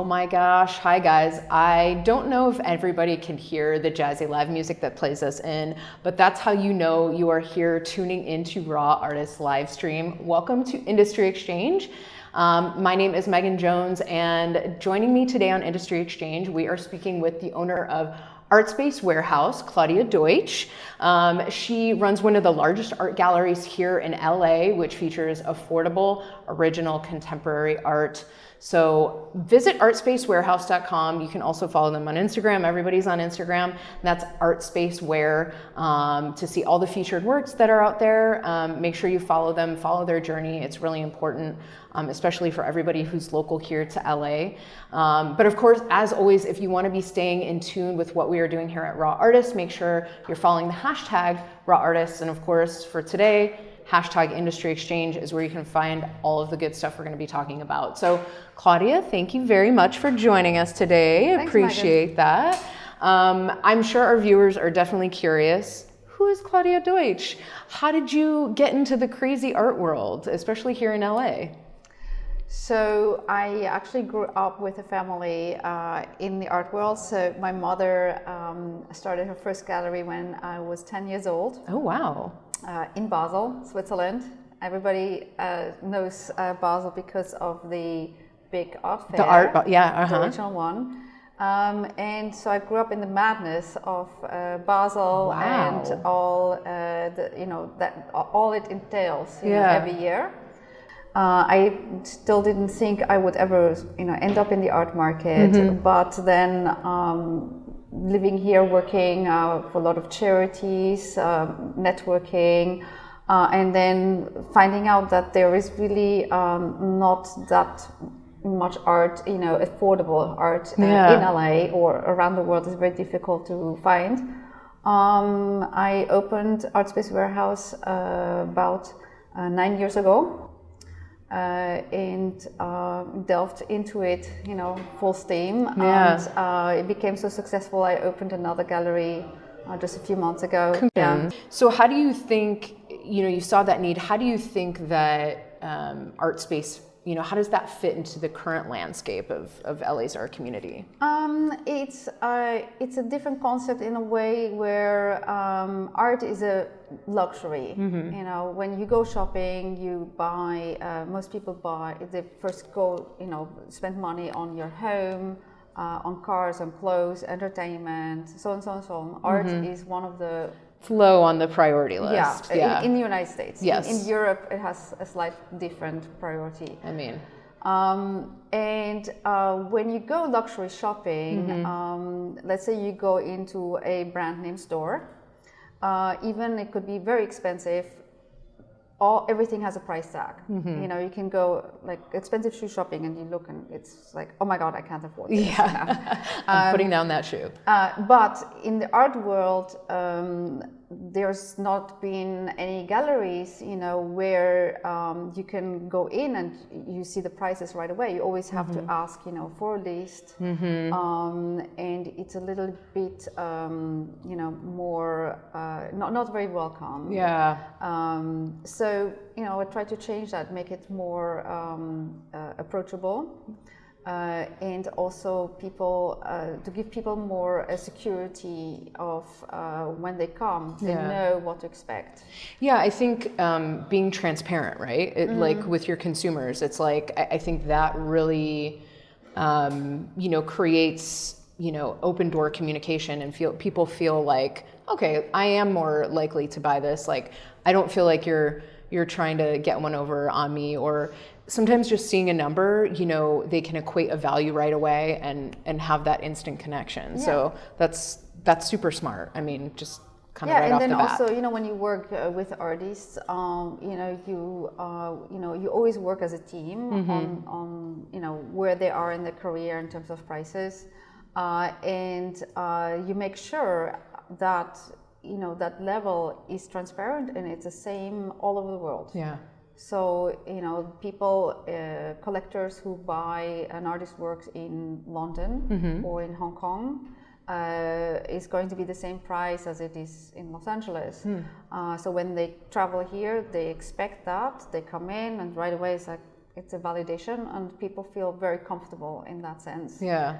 Oh my gosh. Hi guys. I don't know if everybody can hear the jazzy live music that plays us in, but that's how you know you are here tuning into Raw Artists live stream. Welcome to Industry Exchange. My name is Meghan Jones, and joining me today on Industry Exchange, we are speaking with the owner of Artspace Warehouse, Claudia Deutsch. She runs one of the largest art galleries here in LA, which features affordable, original, contemporary art. So visit artspacewarehouse.com. You can also follow them on Instagram. Everybody's on Instagram. And that's Artspace Wear to see all the featured works that are out there. Make sure you follow them, follow their journey. It's really important, especially for everybody who's local here to LA. But of course, as always, if you want to be staying in tune with what we are doing here at Raw Artists, make sure you're following the hashtag Raw Artists. And of course, for today, hashtag Industry Exchange is where you can find all of the good stuff we're going to be talking about. So Claudia, thank you very much for joining us today. Thanks, Appreciate that. I'm sure our viewers are definitely curious. Who is Claudia Deutsch? How did you get into the crazy art world, especially here in LA? So I actually grew up with a family in the art world. So my mother started her first gallery when I was 10 years old. Oh, wow. In Basel, Switzerland. Everybody knows Basel because of the big art fair. The art, yeah, the original one. And so I grew up in the madness of Basel. Wow. And all all it entails every year. I still didn't think I would ever, end up in the art market, but then living here, working for a lot of charities, networking, and then finding out that there is really not that much art, affordable art in LA or around the world is very difficult to find. I opened Artspace Warehouse about 9 years ago. And delved into it, full steam. And it became so successful, I opened another gallery just a few months ago. Yeah. So how do you think, you saw that need, how do you think that Artspace, how does that fit into the current landscape of LA's art community? It's a different concept in a way where art is a luxury. When you go shopping, you buy. Most people buy. They first go, spend money on your home, on cars, on clothes, entertainment, so on, so on, so on. Art is one of the low on the priority list. In the United States. Yes. In Europe, it has a slight different priority. I mean. And when you go luxury shopping, let's say you go into a brand name store, even it could be very expensive. Everything has a price tag. You can go like expensive shoe shopping and you look and it's like, oh my God, I can't afford this. Yeah, I'm putting down that shoe. But in the art world, there's not been any galleries, where you can go in and you see the prices right away. You always have to ask, for a list, and it's a little bit, more not very welcome. Yeah. So I try to change that, make it more approachable. And also to give people more security of when they come, they know what to expect. Yeah, I think being transparent, right? Like with your consumers, it's like, I think that really, creates, open door communication and people feel like, okay, I am more likely to buy this. Like, I don't feel like you're trying to get one over on me, or sometimes just seeing a number, they can equate a value right away and have that instant connection. Yeah. So that's super smart. I mean, just kind of right off the bat. Yeah, and then also, when you work with artists, you always work as a team on where they are in their career in terms of prices, and you make sure that that level is transparent and it's the same all over the world. Yeah. So, people, collectors who buy an artist's works in London or in Hong Kong is going to be the same price as it is in Los Angeles. So when they travel here, they expect that, they come in and right away it's like, it's a validation, and people feel very comfortable in that sense. Yeah.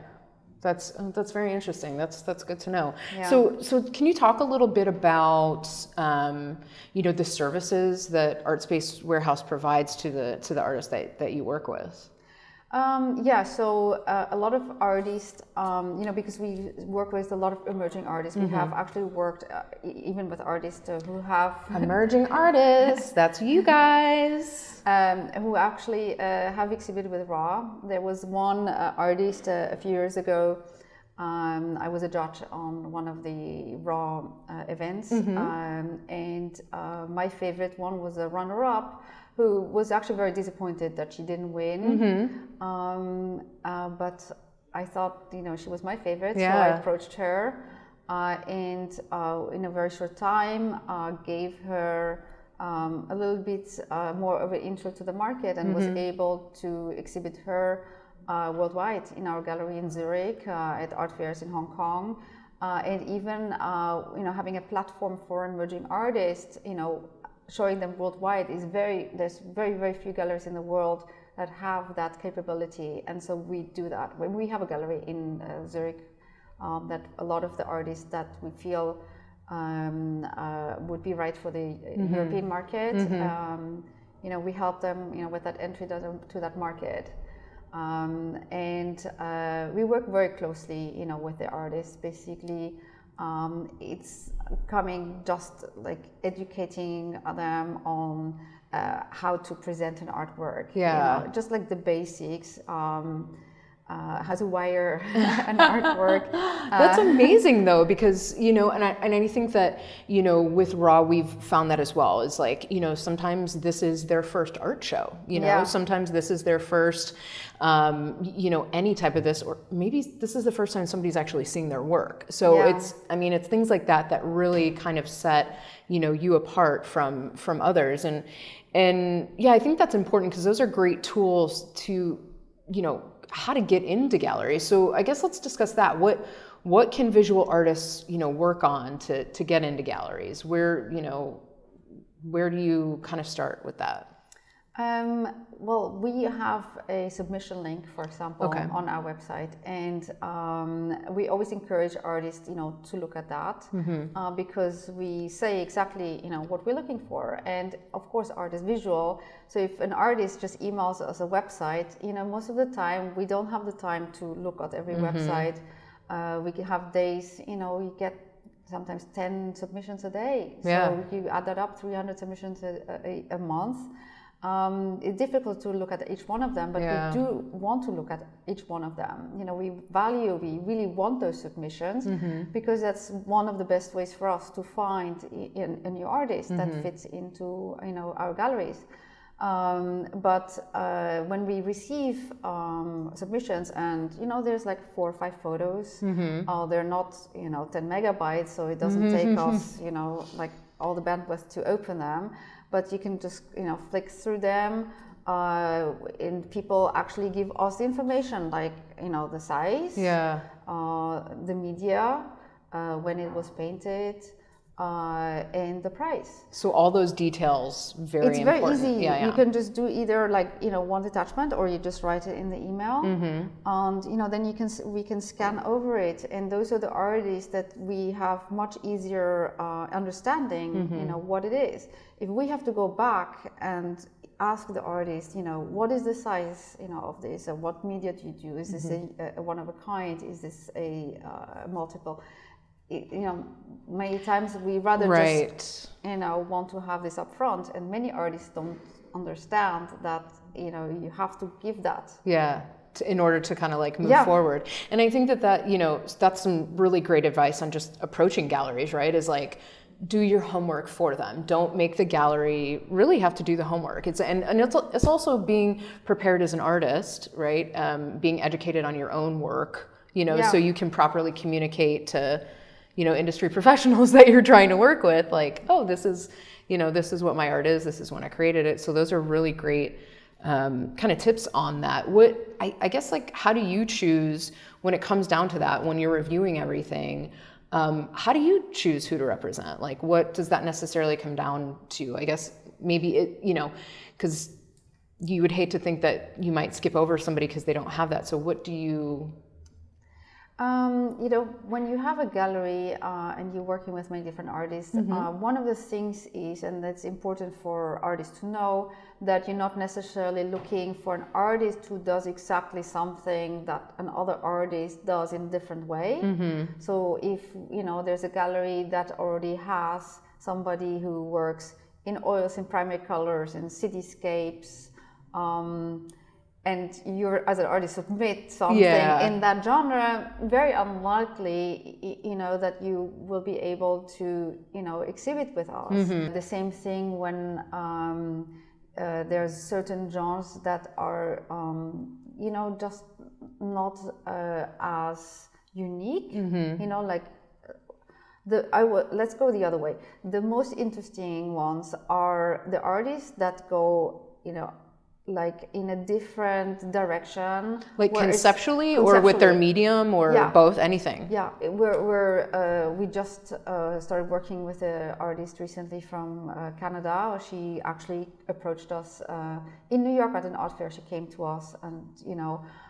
That's very interesting. That's good to know. Yeah. So can you talk a little bit about the services that Artspace Warehouse provides to the artists that you work with? So a lot of artists, because we work with a lot of emerging artists, we have actually worked even with artists who have emerging artists. That's you guys. Who actually have exhibited with RAW. There was one artist a few years ago. I was a judge on one of the RAW events, and my favorite one was a runner-up, who was actually very disappointed that she didn't win. But I thought, she was my favorite, so I approached her, and in a very short time gave her a little bit more of an intro to the market, and was able to exhibit her worldwide in our gallery in Zurich, at art fairs in Hong Kong, and even having a platform for emerging artists, showing them worldwide there's very, very few galleries in the world that have that capability. And so we do that. When we have a gallery in Zurich, that a lot of the artists that we feel would be right for the European market, we help them, with that entry to that market. And we work very closely, with the artists. Basically, it's coming just like educating them on how to present an artwork. Just like the basics. How to wire an artwork. That's amazing though, because and I think that with RAW we've found that as well. Is like sometimes this is their first art show. Sometimes this is their first any type of this, or maybe this is the first time somebody's actually seeing their work. So it's things like that really kind of set you apart from others, and I think that's important because those are great tools to how to get into galleries. So I guess let's discuss that. What can visual artists work on to get into galleries? Where do you kind of start with that? Well, we have a submission link, for example, on our website, and we always encourage artists, to look at that, because we say exactly, what we're looking for. And of course, art is visual. So if an artist just emails us a website, most of the time we don't have the time to look at every website. We can have days, you get sometimes 10 submissions a day. So you add that up, 300 submissions a month. It's difficult to look at each one of them, but we do want to look at each one of them. We really want those submissions, because that's one of the best ways for us to find a new artist that fits into our galleries. But when we receive submissions, and there's like 4 or 5 photos, they're not 10 megabytes, so it doesn't take us like all the bandwidth to open them. But you can just flick through them, and people actually give us the information, like the size, the media, when it was painted, and the price. So all those details, it's important. Very easy. You can just do either one attachment, or you just write it in the email, and then we can scan over it, and those are the artists that we have much easier understanding what it is. If we have to go back and ask the artist, what is the size of this, or what media do you do, is this a one of a kind, is this a multiple? Many times we rather just want to have this up front, and many artists don't understand that you have to give that in order to kind of like move forward. And I think that that's some really great advice on just approaching galleries, right? Is like, do your homework for them. Don't make the gallery really have to do the homework. It's also being prepared as an artist, right? Being educated on your own work, so you can properly communicate to industry professionals that you're trying to work with, like, oh, this is what my art is, this is when I created it. So those are really great kind of tips on that. I guess, like, how do you choose when it comes down to that, when you're reviewing everything? How do you choose who to represent? Like, what does that necessarily come down to? I guess maybe because you would hate to think that you might skip over somebody because they don't have that. So what do you... When you have a gallery and you're working with many different artists, one of the things is, and that's important for artists to know, that you're not necessarily looking for an artist who does exactly something that another artist does in a different way. So if, there's a gallery that already has somebody who works in oils, in primary colors, in cityscapes, and you're, as an artist, submit something in that genre, very unlikely, that you will be able to, exhibit with us. The same thing when there's certain genres that are, just not as unique, like let's go the other way. The most interesting ones are the artists that go, like in a different direction, like conceptually or with their medium or both, anything. We just started working with an artist recently from Canada. She actually approached us in New York at an art fair. She came to us,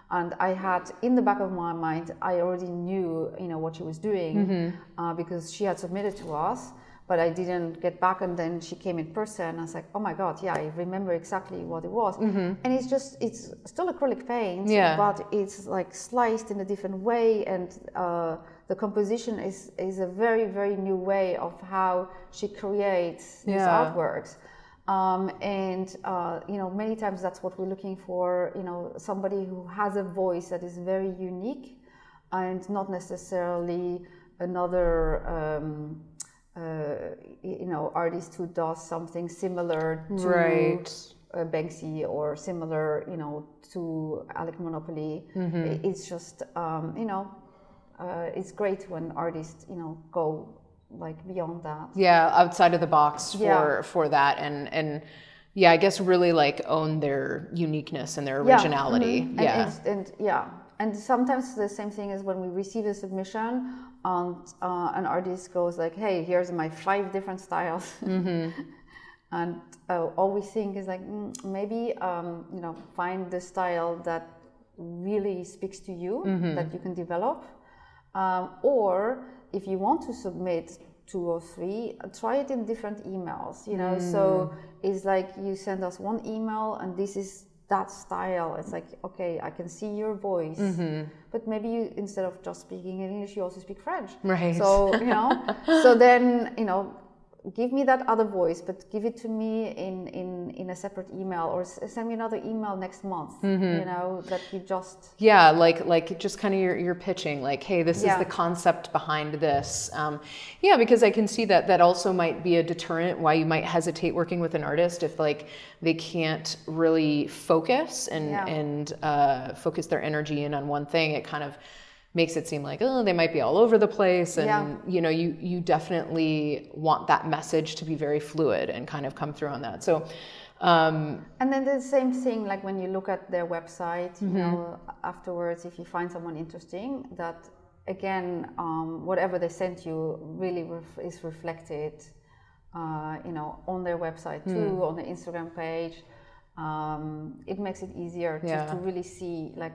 and I had in the back of my mind, I already knew what she was doing because she had submitted to us. But I didn't get back, and then she came in person. I was like, oh my God, I remember exactly what it was. And it's still acrylic paint, but it's like sliced in a different way, and the composition is a very, very new way of how she creates these artworks. Many times that's what we're looking for, somebody who has a voice that is very unique and not necessarily another artist who does something similar to Banksy or similar, to Alec Monopoly. It's just, it's great when artists, go like beyond that. Outside of the box for that, and I guess really like own their uniqueness and their originality. And sometimes the same thing is when we receive a submission and an artist goes like, hey, here's my 5 different styles. And all we think is like, maybe, find the style that really speaks to you, that you can develop. Or if you want to submit 2 or 3, try it in different emails, So it's like you send us one email and this is that style. It's like, okay, I can see your voice, but maybe you, instead of just speaking in English, you also speak French. Right. So, so then, give me that other voice, but give it to me in a separate email, or send me another email next month, that you just... like just kind of your pitching, like, hey, this is the concept behind this. Because I can see that also might be a deterrent why you might hesitate working with an artist if like they can't really focus and focus their energy in on one thing. It kind of makes it seem like, oh, they might be all over the place. And, you definitely want that message to be very fluid and kind of come through on that. So, and then the same thing, like when you look at their website, afterwards, if you find someone interesting, that again, whatever they sent you really is reflected, on their website too, on the Instagram page. It makes it easier to really see like,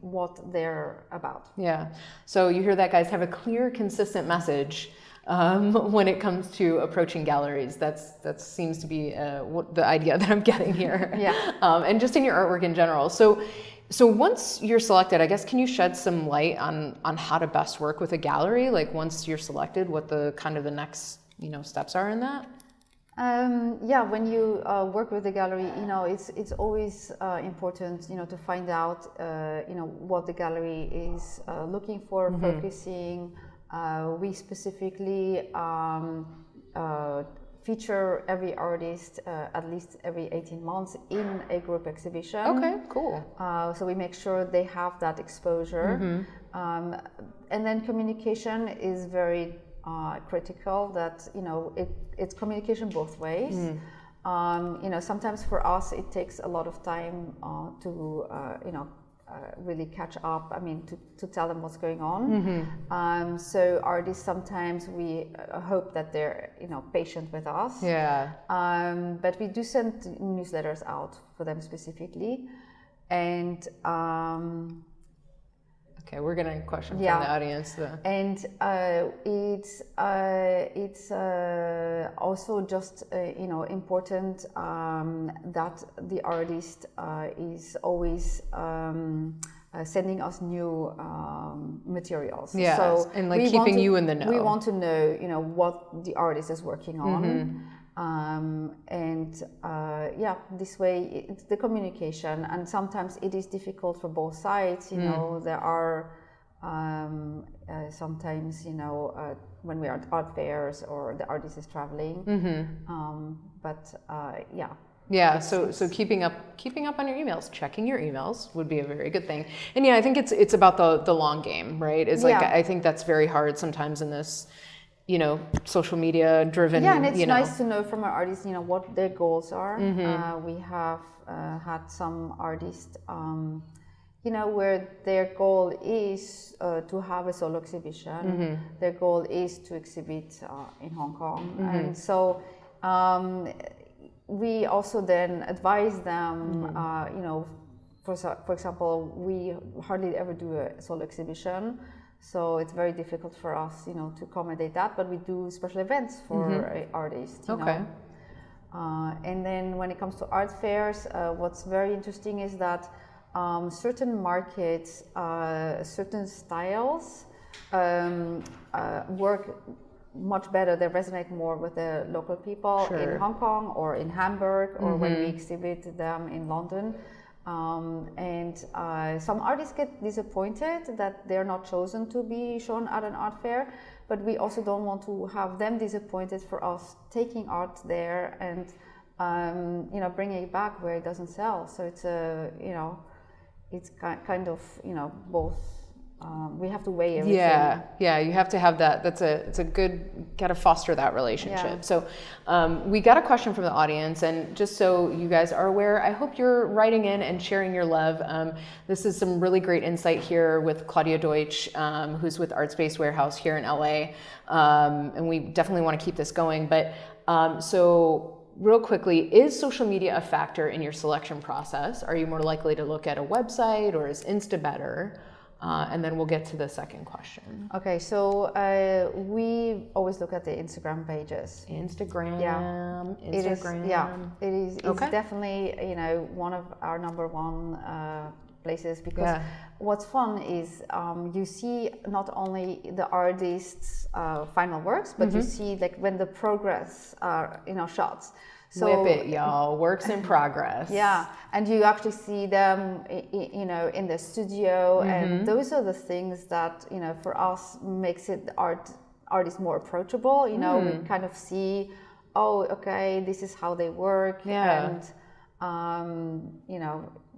what they're about. So you hear that, guys, have a clear, consistent message when it comes to approaching galleries. That seems to be the idea that I'm getting here. And just in your artwork in general. So once you're selected, I guess, can you shed some light on how to best work with a gallery? Like once you're selected, what the kind of the next, steps are in that? When you work with the gallery, it's always important, to find out, what the gallery is looking for, focusing. We specifically feature every artist at least every 18 months in a group exhibition. Okay, cool. So we make sure they have that exposure. And then communication is very critical, that it's communication both ways. Sometimes for us it takes a lot of time to really catch up. I mean, to tell them what's going on. So artists, sometimes we hope that they're patient with us. Yeah. But we do send newsletters out for them specifically, and. Okay, we're getting a question from the audience. And it's also just important that the artist is always sending us new materials. Yeah, so and like keeping you in the know. We want to know what the artist is working on. This way it's the communication, and sometimes it is difficult for both sides. There are sometimes when we are at art fairs or the artist is traveling. Yeah, so keeping up on your emails, checking your emails would be a very good thing. And I think it's about the long game, right? It's like I think that's very hard sometimes in this social media driven. Yeah, and it's nice to know from our artists, what their goals are. We have had some artists, where their goal is to have a solo exhibition. Their goal is to exhibit in Hong Kong, and so we also then advise them. For example, we hardly ever do a solo exhibition. So it's very difficult for us, to accommodate that. But we do special events for artists. Okay. And then when it comes to art fairs, what's very interesting is that certain markets, certain styles work much better. They resonate more with the local people in Hong Kong or in Hamburg, or when we exhibit them in London. Some artists get disappointed that they're not chosen to be shown at an art fair, but we also don't want to have them disappointed for us taking art there and bringing it back where it doesn't sell. So it's it's kind of both. We have to weigh everything. Yeah, you have to have that. It's a good, gotta foster that relationship. So we got a question from the audience, and just so you guys are aware, I hope you're writing in and sharing your love. This is some really great insight here with Claudia Deutsch, who's with Artspace Warehouse here in LA. And we definitely want to keep this going. But so real quickly, is social media a factor in your selection process? Are you more likely to look at a website, or is Insta better? And then we'll get to the second question. Okay, so we always look at the Instagram pages. Instagram. It is. It's definitely one of our number one places, because what's fun is you see not only the artist's final works, but you see like when the progress are shots. So, whip it, y'all. Works in progress. Yeah, and you actually see them, in the studio, and those are the things that for us makes it the artist more approachable. We kind of see, this is how they work, and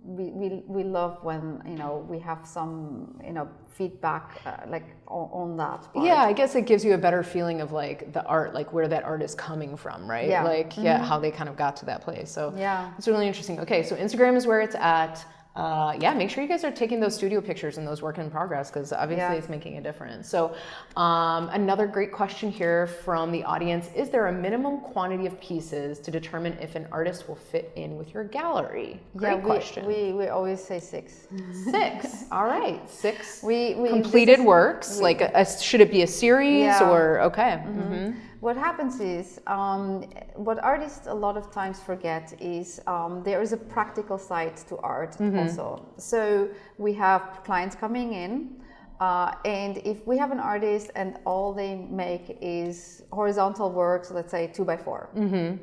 we love when we have some feedback on that part. Yeah, I guess it gives you a better feeling of like the art, like where that art is coming from, right? How they kind of got to that place. So it's really interesting. Okay, so Instagram is where it's at. Make sure you guys are taking those studio pictures and those work in progress, because obviously it's making a difference. So another great question here from the audience: is there a minimum quantity of pieces to determine if an artist will fit in with your gallery? Great question. We always say 6. 6. All right, 6 we completed works. Should it be a series or okay? What happens is, what artists a lot of times forget is there is a practical side to art also. So we have clients coming in, and if we have an artist and all they make is horizontal works, let's say 2x4.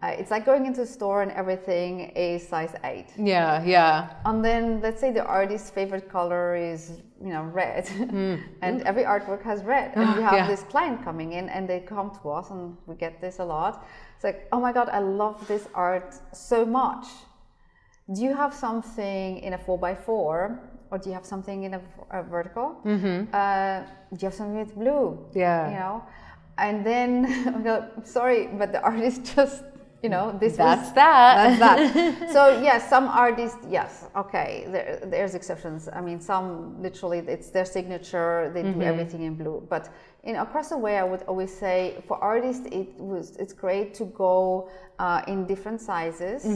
It's like going into a store and everything is size 8. Yeah. And then let's say the artist's favorite color is red, and every artwork has red. And we have this client coming in, and they come to us, and we get this a lot. It's like, oh my God, I love this art so much. Do you have something in a 4x4, or do you have something in a vertical? Do you have something with blue? And then we go, sorry, but the artist just That's that. That's that. So yes, some artists, yes, okay, there's exceptions. I mean, some literally it's their signature. They do everything in blue. But across the way, I would always say for artists, it's great to go in different sizes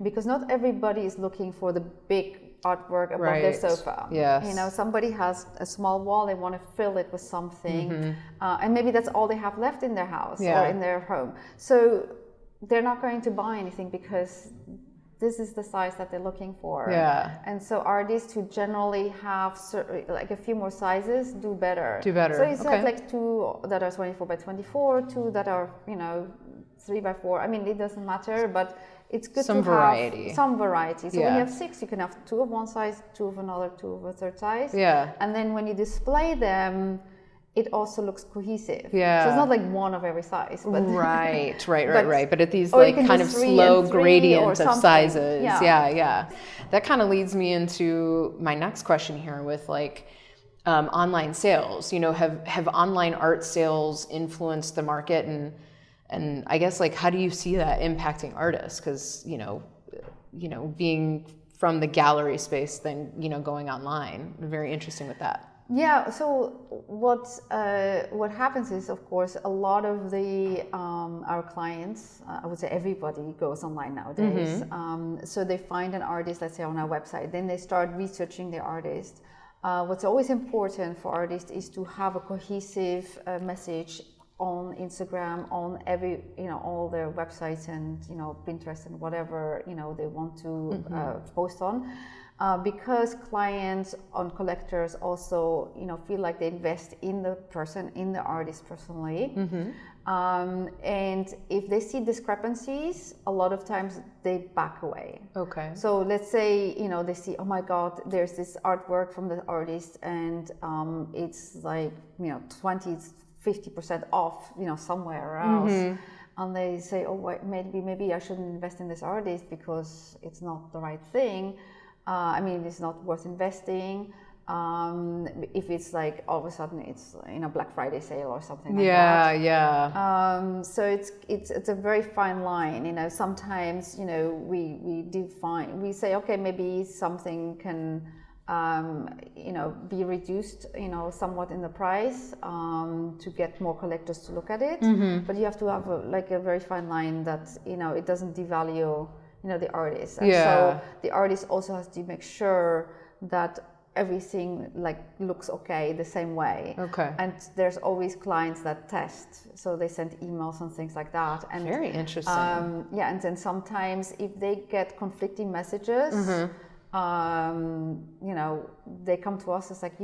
because not everybody is looking for the big artwork above their sofa. Yes. Somebody has a small wall, they want to fill it with something, and maybe that's all they have left in their house or in their home. So they're not going to buy anything because this is the size that they're looking for. Yeah. And so artists who generally have like a few more sizes do better. So you have like 2 that are 24 by 24, 2 that are 3 by 4. I mean, it doesn't matter, but it's good to have some variety. So when you have 6, you can have 2 of one size, 2 of another, 2 of a third size. Yeah. And then when you display them, it also looks cohesive. Yeah. So it's not like one of every size. But right. But at these like kind of slow gradients of sizes. Yeah. That kind of leads me into my next question here with like online sales. Have online art sales influenced the market, and I guess like how do you see that impacting artists? Because being from the gallery space, then going online, very interesting with that. Yeah. So what happens is, of course, a lot of our clients, I would say everybody goes online nowadays. So they find an artist, let's say on our website, then they start researching the artist. What's always important for artists is to have a cohesive message on Instagram, on all their websites and Pinterest and whatever they want to post on. Because clients and collectors also, feel like they invest in the artist personally. And if they see discrepancies, a lot of times they back away. Okay. So let's say, they see, oh my God, there's this artwork from the artist and it's like, 20-50% off, somewhere else. And they say, oh, wait, maybe I shouldn't invest in this artist because it's not the right thing. It's not worth investing. If it's like all of a sudden it's Black Friday sale or something like that. So it's a very fine line. Sometimes we say okay, maybe something can be reduced somewhat in the price to get more collectors to look at it. But you have to have a very fine line that it doesn't devalue the artist. And so the artist also has to make sure that everything looks okay the same way. Okay. And there's always clients that test, so they send emails and things like that. And very interesting. And then sometimes if they get conflicting messages, they come to us. It's like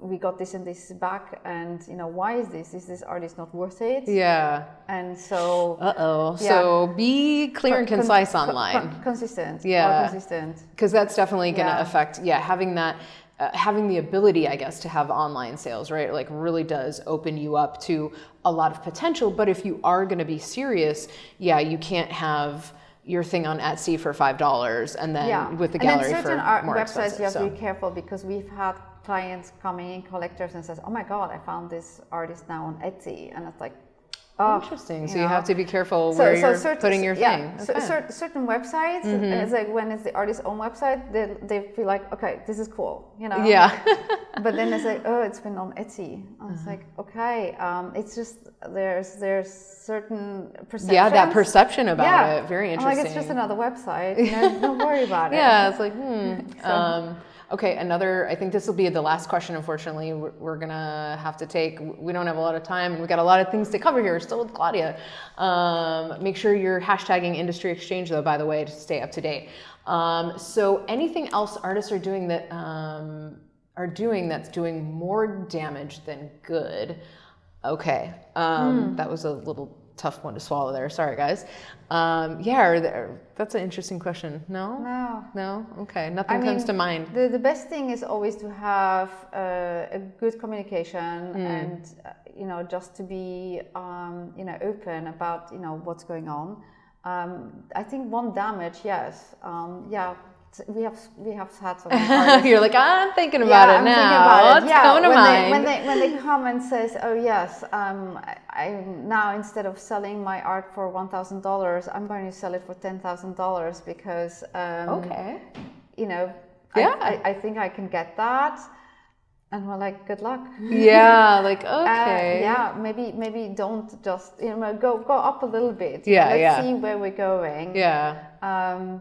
we got this and this back, and why is this artist not worth it? And so so be clear and concise online. Consistent. Because that's definitely going to affect having that having the ability, I guess, to have online sales, right? Like really does open you up to a lot of potential. But if you are going to be serious, you can't have your thing on Etsy for $5 and then with the gallery for more websites expensive. You have to be careful, because we've had clients coming in, collectors, and says, oh my God, I found this artist now on Etsy. And it's like, interesting. So you have to be careful where you're putting your thing. Certain websites, it's like when it's the artist's own website, they feel like, okay, this is cool, But then it's like, oh, it's been on Etsy. And it's like, okay, it's just there's certain perceptions. Yeah, that perception about it. Very interesting. Like, it's just another website. Don't worry about it. It's like, Okay, I think this will be the last question, unfortunately, we're going to have to take. We don't have a lot of time, and we've got a lot of things to cover here, still with Claudia. Make sure you're hashtagging Industry Exchange, though, by the way, to stay up to date. So anything else artists are doing that's doing more damage than good? Okay, that was a little tough one to swallow there. Sorry, guys. That's an interesting question. No. Okay, nothing comes to mind. The best thing is always to have a good communication and just to be open about what's going on. I think one damage, yes, we have had some artists. You're like, I'm thinking about it now. What's coming to mind? When they come and says, oh yes, I now instead of selling my art for $1,000, I'm going to sell it for $10,000 because you know, I think I can get that. And we're like, good luck. Yeah, like, okay. Maybe don't just, go up a little bit. Let's see where we're going. Yeah.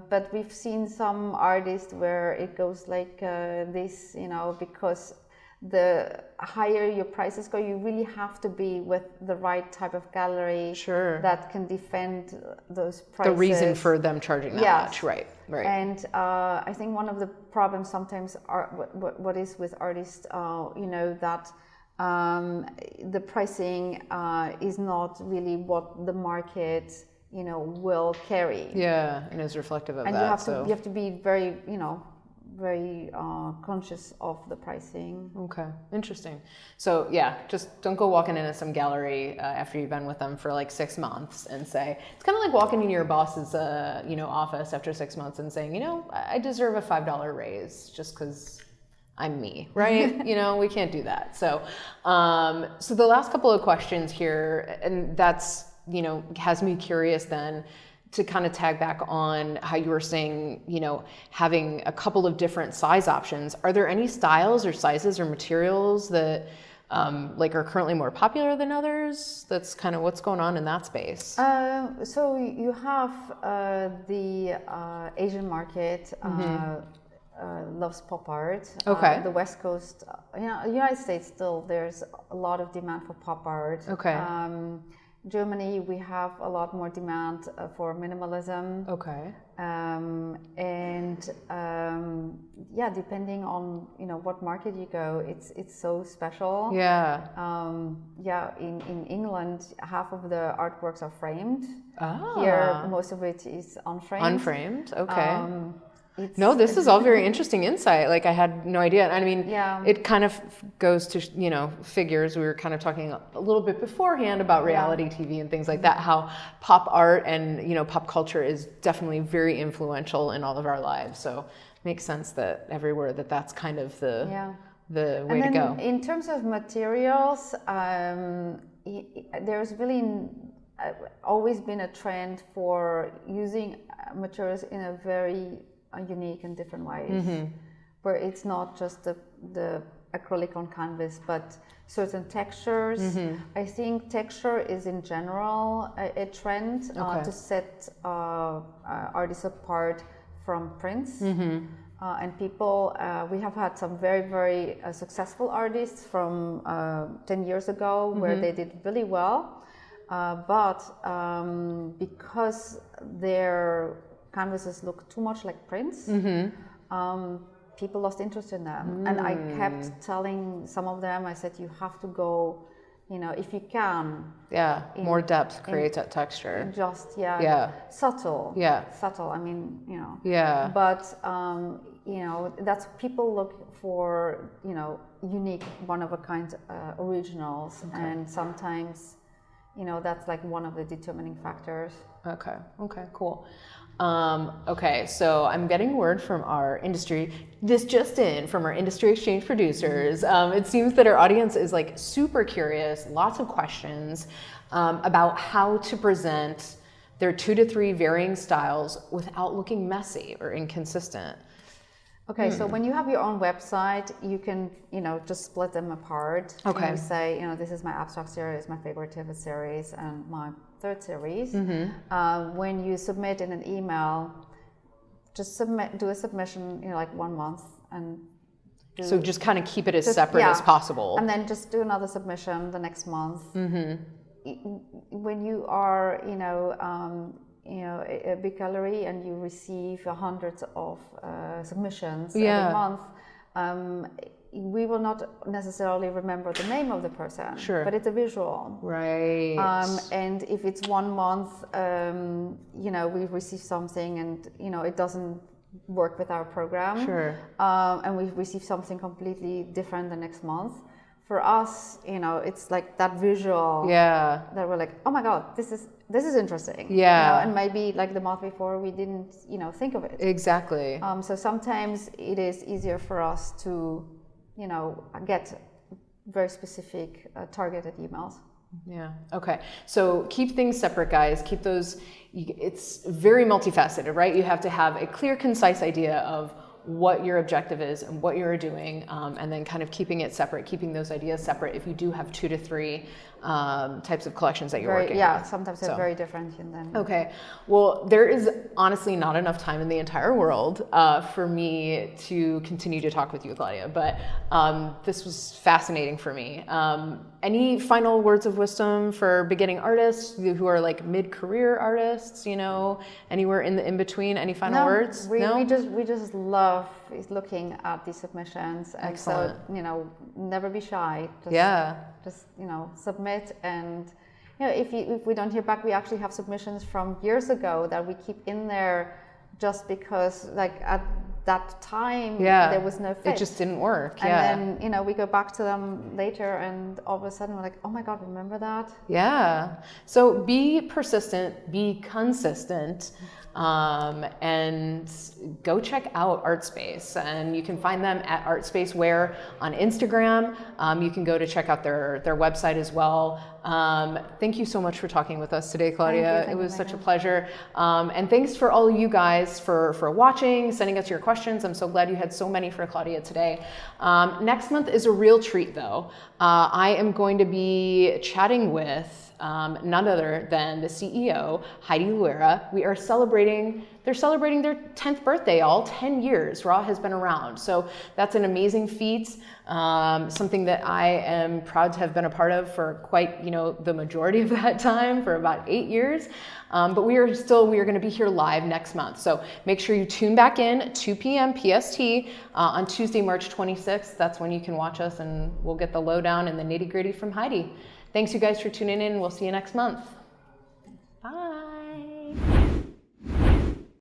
But we've seen some artists where it goes like this, because the higher your prices go, you really have to be with the right type of gallery that can defend those prices. The reason for them charging that much, right? And I think one of the problems sometimes are what is with artists, that the pricing is not really what the market, will carry. Yeah, and is reflective of and that. You have to be very, very conscious of the pricing. Okay, interesting. So just don't go walking into some gallery after you've been with them for like 6 months and say, it's kind of like walking into your boss's office after 6 months and saying, I deserve a $5 raise just because I'm me, right? We can't do that. So so the last couple of questions here, and that's has me curious then, to kind of tag back on how you were saying, having a couple of different size options. Are there any styles or sizes or materials that are currently more popular than others? That's kind of what's going on in that space. So you have the Asian market loves pop art. Okay. The West Coast, United States, still there's a lot of demand for pop art. Okay. Germany, we have a lot more demand for minimalism. Okay. Depending on what market you go, it's so special. Yeah. In England, half of the artworks are framed. Ah. Here, most of it is unframed. Unframed. Okay. No, this is all very interesting insight. Like, I had no idea. I mean, it kind of goes to, figures. We were kind of talking a little bit beforehand about reality TV and things like that, how pop art and, pop culture is definitely very influential in all of our lives. So it makes sense that everywhere that's kind of the way to go. In terms of materials, there's really always been a trend for using materials in a very unique and different ways, where it's not just the acrylic on canvas, but certain textures. I think texture is in general a trend to set artists apart from prints. And people, we have had some very, very successful artists from 10 years ago where they did really well, but because their canvases look too much like prints, people lost interest in them. And I kept telling some of them, I said, you have to go, if you can. More depth creates that texture. Just, subtle. Subtle, I mean, But, that's people look for, unique, one-of-a-kind originals. Okay. And sometimes, that's like one of the determining factors. Okay, cool. Okay, so I'm getting word from our industry, from our industry exchange producers. It seems that our audience is like super curious, lots of questions about how to present their 2 to 3 varying styles without looking messy or inconsistent. Okay, so when you have your own website, you can, just split them apart. Okay. You say, this is my abstract series, my figurative series, and my third series. When you submit in an email, just do a submission, like 1 month, and so just kind of keep it as separate as possible. And then just do another submission the next month. When you are, a big gallery and you receive hundreds of submissions every month, we will not necessarily remember the name of the person, but it's a visual. Right. And if it's 1 month, we receive something and, it doesn't work with our program. And we receive something completely different the next month. For us, it's like that visual that we're like, oh my God, this is this is interesting. Yeah. And maybe like the month before we didn't, think of it. Exactly. So sometimes it is easier for us to, get very specific targeted emails. Yeah. Okay. So keep things separate, guys. Keep those. It's very multifaceted, right? You have to have a clear, concise idea of what your objective is and what you're doing, and then kind of keeping it separate, keeping those ideas separate if you do have 2 to 3 types of collections that you're working with. Sometimes they're very different. And then Okay, well, there is honestly not enough time in the entire world for me to continue to talk with you, Claudia, but this was fascinating for me. Any final words of wisdom for beginning artists who are like mid-career artists, anywhere in the in-between? Any final words? We just love looking at these submissions. And Excellent. so, never be shy. Just submit. And if we don't hear back, we actually have submissions from years ago that we keep in there just because like at that time there was no fit. It just didn't work. And then we go back to them later and all of a sudden we're like, oh my God, remember that? Yeah. So be persistent, be consistent. And go check out Artspace, and you can find them at Artspace Wear on Instagram. You can go to check out their website as well. Thank you so much for talking with us today, Claudia. Thank you, it was such a pleasure. And thanks for all you guys for watching, sending us your questions. I'm so glad you had so many for Claudia today. Next month is a real treat though. I am going to be chatting with none other than the CEO, Heidi Luera. They're celebrating their 10th birthday, 10 years. Raw has been around. So that's an amazing feat. Something that I am proud to have been a part of for quite, the majority of that time, for about 8 years. But we are going to be here live next month. So make sure you tune back in 2 p.m. PST on Tuesday, March 26th. That's when you can watch us and we'll get the lowdown and the nitty gritty from Heidi. Thanks you guys for tuning in. We'll see you next month. Bye.